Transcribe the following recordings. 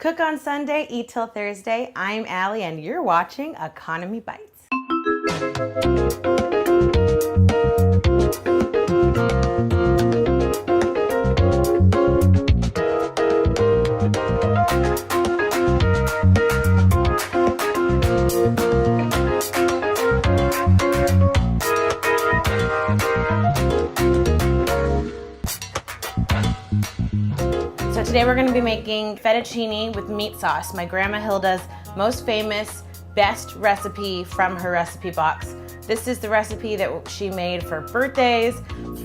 Cook on Sunday, eat till Thursday. I'm Allie and you're watching Economy Bites. So today we're going to be making fettuccine with meat sauce, my grandma Hilda's most famous, best recipe from her recipe box. This is the recipe that she made for birthdays,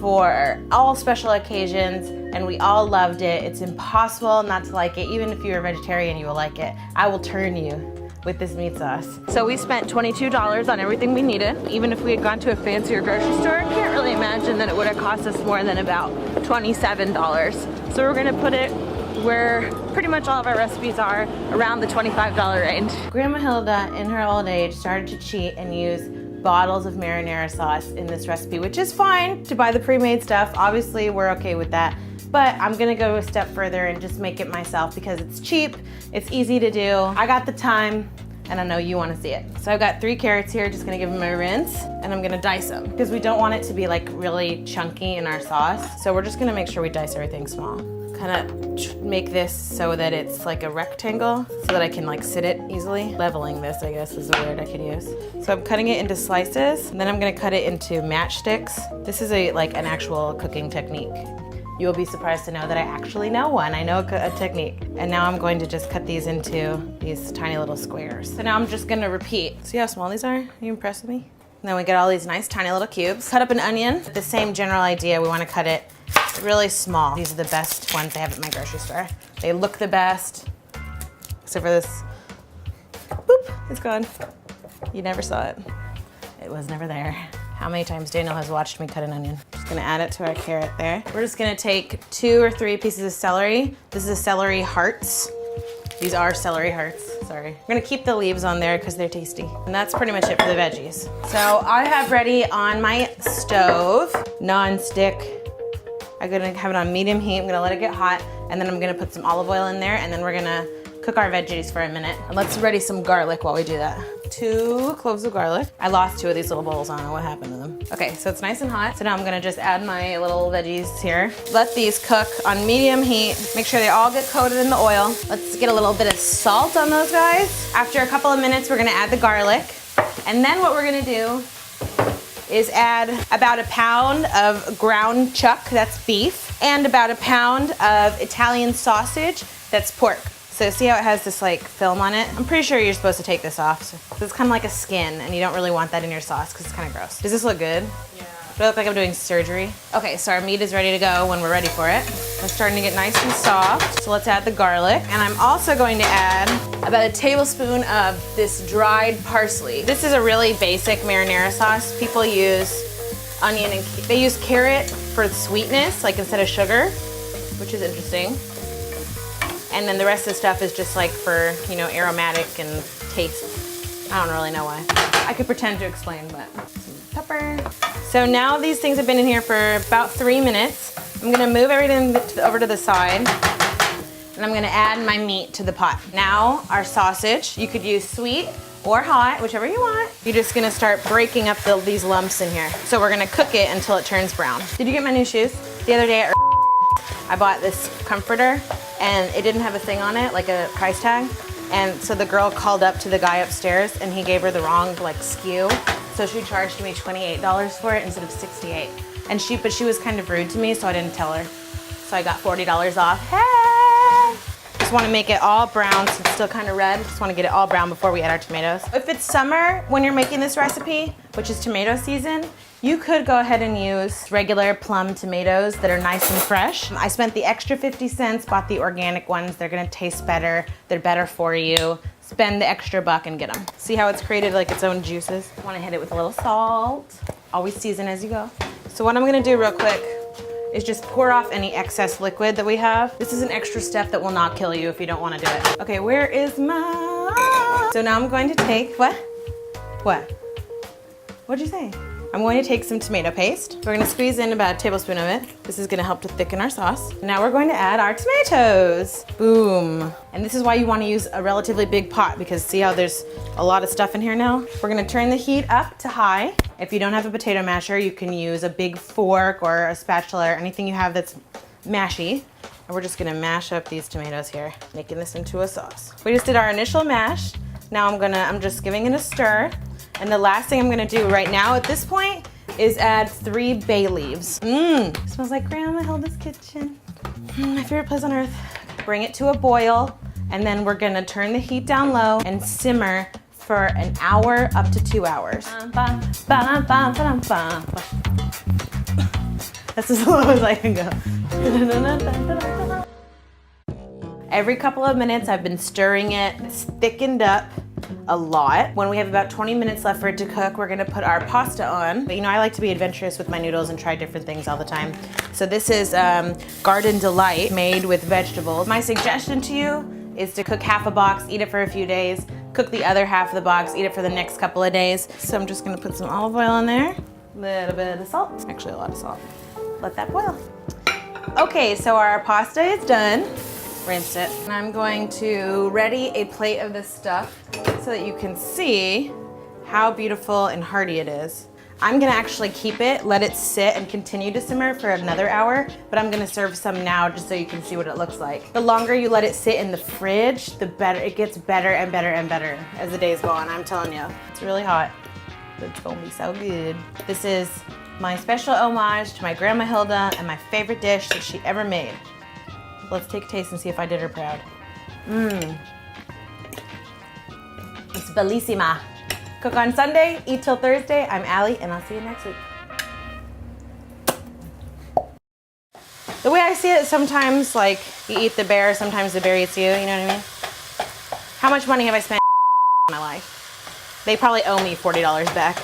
for all special occasions, and we all loved it. It's impossible not to like it. Even if you're a vegetarian, you will like it. I will turn you with this meat sauce. So we spent $22 on everything we needed. Even if we had gone to a fancier grocery store, I can't really imagine that it would have cost us more than about $27. So we're gonna put it where pretty much all of our recipes are, around the $25 range. Grandma Hilda, in her old age, started to cheat and use bottles of marinara sauce in this recipe, which is fine to buy the pre-made stuff. Obviously, we're okay with that. But I'm gonna go a step further and just make it myself because it's cheap, it's easy to do. I got the time, and I know you wanna see it. So I've got 3 carrots here, just gonna give them a rinse, and I'm gonna dice them because we don't want it to be like really chunky in our sauce. So we're just gonna make sure we dice everything small. Kind of make this so that it's like a rectangle so that I can like sit it easily. Leveling this, I guess, is a word I could use. So I'm cutting it into slices, and then I'm gonna cut it into matchsticks. This is like an actual cooking technique. You will be surprised to know that I actually know one. I know a technique. And now I'm going to just cut these into these tiny little squares. So now I'm just gonna repeat. See how small these are? Are you impressed with me? And then we get all these nice tiny little cubes. Cut up an onion. The same general idea, we wanna cut it really small. These are the best ones they have at my grocery store. They look the best, except for this. Boop, it's gone. You never saw it. It was never there. How many times Daniel has watched me cut an onion. Just gonna add it to our carrot there. We're just gonna take 2 or 3 pieces of celery. This is celery hearts. These are celery hearts, sorry. I'm gonna keep the leaves on there because they're tasty. And that's pretty much it for the veggies. So I have ready on my stove, non-stick. I'm gonna have it on medium heat. I'm gonna let it get hot, and then I'm gonna put some olive oil in there, and then we're gonna cook our veggies for a minute. And let's ready some garlic while we do that. 2 cloves of garlic. I lost 2 of these little bowls. I don't know what happened to them. Okay, so it's nice and hot. So now I'm gonna just add my little veggies here. Let these cook on medium heat. Make sure they all get coated in the oil. Let's get a little bit of salt on those guys. After a couple of minutes, we're gonna add the garlic. And then what we're gonna do is add about 1 pound of ground chuck, that's beef, and about 1 pound of Italian sausage, that's pork. So see how it has this like film on it? I'm pretty sure you're supposed to take this off. So it's kind of like a skin, and you don't really want that in your sauce because it's kind of gross. Does this look good? Yeah. Do I look like I'm doing surgery? Okay, so our meat is ready to go when we're ready for it. It's starting to get nice and soft. So let's add the garlic. And I'm also going to add about 1 tablespoon of this dried parsley. This is a really basic marinara sauce. People use onion and they use carrot for sweetness, like instead of sugar, which is interesting. And then the rest of the stuff is just like for, you know, aromatic and taste. I don't really know why. I could pretend to explain, but some pepper. So now these things have been in here for about 3 minutes. I'm gonna move everything over to the side, and I'm gonna add my meat to the pot. Now our sausage, you could use sweet or hot, whichever you want. You're just gonna start breaking up these lumps in here. So we're gonna cook it until it turns brown. Did you get my new shoes? The other day I bought this comforter, and it didn't have a thing on it, like a price tag. And so the girl called up to the guy upstairs, and he gave her the wrong like SKU. So she charged me $28 for it instead of $68. And but she was kind of rude to me, so I didn't tell her. So I got $40 off. Hey! Just want to make it all brown, so it's still kind of red. Just want to get it all brown before we add our tomatoes. If it's summer when you're making this recipe, which is tomato season, you could go ahead and use regular plum tomatoes that are nice and fresh. I spent the extra 50 cents, bought the organic ones. They're gonna taste better. They're better for you. Spend the extra buck and get them. See how it's created like its own juices? I wanna hit it with a little salt. Always season as you go. So what I'm gonna do real quick is just pour off any excess liquid that we have. This is an extra step that will not kill you if you don't wanna do it. Okay, where is my... So now I'm going to take, what? What'd you say? I'm going to take some tomato paste. We're gonna squeeze in about a tablespoon of it. This is gonna help to thicken our sauce. Now we're going to add our tomatoes. Boom. And this is why you wanna use a relatively big pot, because see how there's a lot of stuff in here now? We're gonna turn the heat up to high. If you don't have a potato masher, you can use a big fork or a spatula or anything you have that's mashy. And we're just gonna mash up these tomatoes here, making this into a sauce. We just did our initial mash. Now I'm just giving it a stir. And the last thing I'm gonna do right now at this point is add 3 bay leaves. Smells like Grandma Hilda's kitchen. My favorite place on earth. Bring it to a boil, and then we're gonna turn the heat down low and simmer for an hour up to 2 hours. That's as low as I can go. Every couple of minutes I've been stirring it. It's thickened up a lot. When we have about 20 minutes left for it to cook, we're gonna put our pasta on. But you know, I like to be adventurous with my noodles and try different things all the time. So this is Garden Delight made with vegetables. My suggestion to you is to cook half a box, eat it for a few days, cook the other half of the box, eat it for the next couple of days. So I'm just gonna put some olive oil in there, a little bit of salt, actually a lot of salt. Let that boil. Okay, so our pasta is done. Rinse it. And I'm going to ready a plate of this stuff so that you can see how beautiful and hearty it is. I'm gonna actually keep it, let it sit and continue to simmer for another hour, but I'm gonna serve some now just so you can see what it looks like. The longer you let it sit in the fridge, the better, it gets better and better and better as the days go on, I'm telling you. It's really hot, but it's gonna be so good. This is my special homage to my Grandma Hilda and my favorite dish that she ever made. Let's take a taste and see if I did her proud. It's bellissima. Cook on Sunday, eat till Thursday. I'm Allie, and I'll see you next week. The way I see it, sometimes like you eat the bear, sometimes the bear eats you, you know what I mean? How much money have I spent in my life? They probably owe me $40 back.